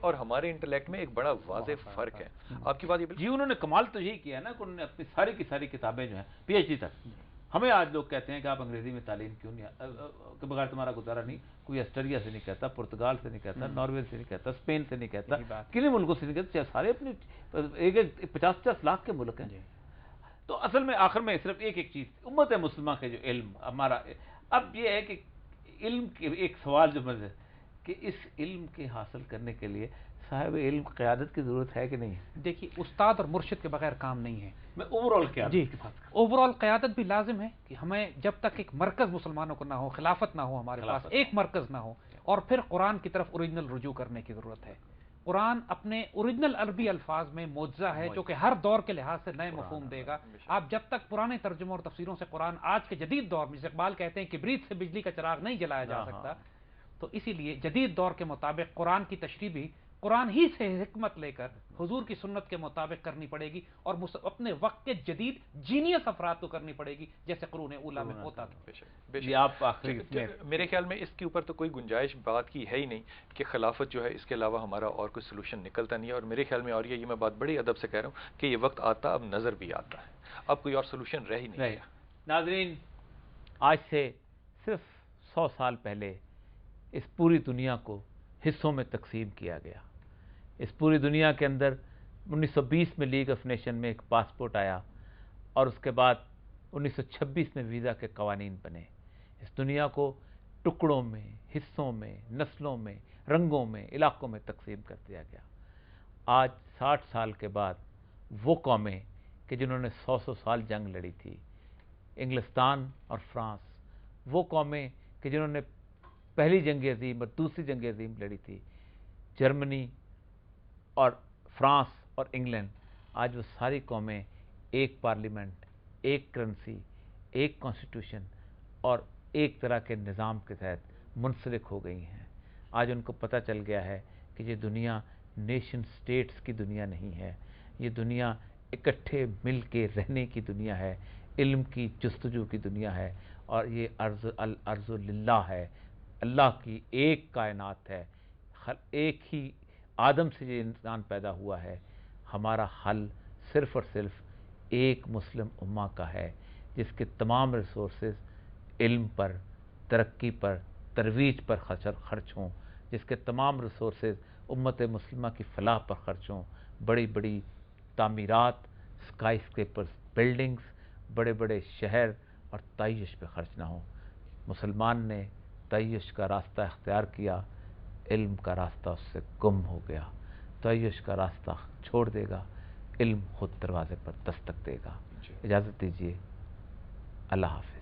اور ہمارے انٹلیکٹ میں ایک بڑا واضح فرق ہے. آپ کی بات یہ جی انہوں نے کمال تو یہی کیا نا کہ انہوں نے اپنی ساری کی ساری کتابیں جو ہیں پی ایچ ڈی تک. ہمیں آج لوگ کہتے ہیں کہ آپ انگریزی میں تعلیم کیوں نہیں کے بغیر تمہارا گزارا نہیں. کوئی آسٹریلیا سے نہیں کہتا، پرتگال سے نہیں کہتا، ناروے سے نہیں کہتا، اسپین سے نہیں کہتا، کن ملکوں سے نہیں کہتا، سارے اپنے ایک 50-50 لاکھ کے ملک ہیں. تو اصل میں آخر میں صرف ایک چیز امت مسلمہ کے جو علم ہمارا اب یہ ہے کہ علم کے ایک سوال جو مجھے کہ اس علم کے حاصل کرنے کے لیے صاحب علم قیادت کی ضرورت ہے کہ نہیں؟ دیکھیے استاد اور مرشد کے بغیر کام نہیں ہے. میں اوور آل قیادت کی بات کروں. اوور آل قیادت بھی لازم ہے کہ ہمیں جب تک ایک مرکز مسلمانوں کو نہ ہو، خلافت نہ ہو، ہمارے پاس ایک مرکز نہ ہو، اور پھر قرآن کی طرف اوریجنل رجوع کرنے کی ضرورت ہے. قرآن اپنے اوریجنل عربی الفاظ میں معجزہ ہے جو کہ ہر دور کے لحاظ سے نئے مفہوم دے گا. آپ جب تک پرانے ترجموں اور تفسیروں سے قرآن آج کے جدید دور میں، جسے اقبال کہتے ہیں کبریت سے بجلی کا چراغ نہیں جلایا جا سکتا، تو اسی لیے جدید دور کے مطابق قرآن کی تشریح بھی قرآن ہی سے حکمت لے کر حضور کی سنت کے مطابق کرنی پڑے گی، اور اپنے وقت کے جدید جینیس افراد کو کرنی پڑے گی جیسے قرون اولیٰ میں ہوتا تھا. میرے خیال میں اس کے اوپر تو کوئی گنجائش بات کی ہے ہی نہیں کہ خلافت جو ہے اس کے علاوہ ہمارا اور کوئی سلوشن نکلتا نہیں ہے. اور میرے خیال میں اور یہ میں بات بڑی ادب سے کہہ رہا ہوں کہ یہ وقت آتا اب نظر بھی آتا ہے، اب کوئی اور سلوشن رہ ہی نہیں ہے. ناظرین، آج سے صرف 100 سال پہلے اس پوری دنیا کو حصوں میں تقسیم کیا گیا. اس پوری دنیا کے اندر 1920 میں لیگ آف نیشن میں ایک پاسپورٹ آیا، اور اس کے بعد 1926 میں ویزا کے قوانین بنے. اس دنیا کو ٹکڑوں میں، حصوں میں، نسلوں میں، رنگوں میں، علاقوں میں تقسیم کر دیا گیا. آج 60 سال کے بعد وہ قومیں کہ جنہوں نے 100 سال جنگ لڑی تھی، انگلستان اور فرانس، وہ قومیں کہ جنہوں نے پہلی جنگ عظیم اور دوسری جنگ عظیم لڑی تھی، جرمنی اور فرانس اور انگلینڈ، آج وہ ساری قومیں ایک پارلیمنٹ، ایک کرنسی، ایک کانسٹیٹیوشن اور ایک طرح کے نظام کے تحت منسلک ہو گئی ہیں. آج ان کو پتہ چل گیا ہے کہ یہ دنیا نیشن سٹیٹس کی دنیا نہیں ہے، یہ دنیا اکٹھے مل کے رہنے کی دنیا ہے، علم کی جستجو کی دنیا ہے، اور یہ الارض للہ ہے، اللہ کی ایک کائنات ہے. ایک ہی آدم سے یہ انسان پیدا ہوا ہے. ہمارا حل صرف اور صرف ایک مسلم امہ کا ہے جس کے تمام ریسورسز علم پر، ترقی پر، ترویج پر خرچ ہوں، جس کے تمام ریسورسز امت مسلمہ کی فلاح پر خرچ ہوں. بڑی بڑی تعمیرات، اسکائی اسکریپرز، بلڈنگز، بڑے بڑے شہر اور تعیش پہ خرچ نہ ہوں. مسلمان نے تعیش کا راستہ اختیار کیا، علم کا راستہ اس سے گم ہو گیا. تعیش کا راستہ چھوڑ دے گا، علم خود دروازے پر دستک دے گا. اجازت دیجیے، اللہ حافظ.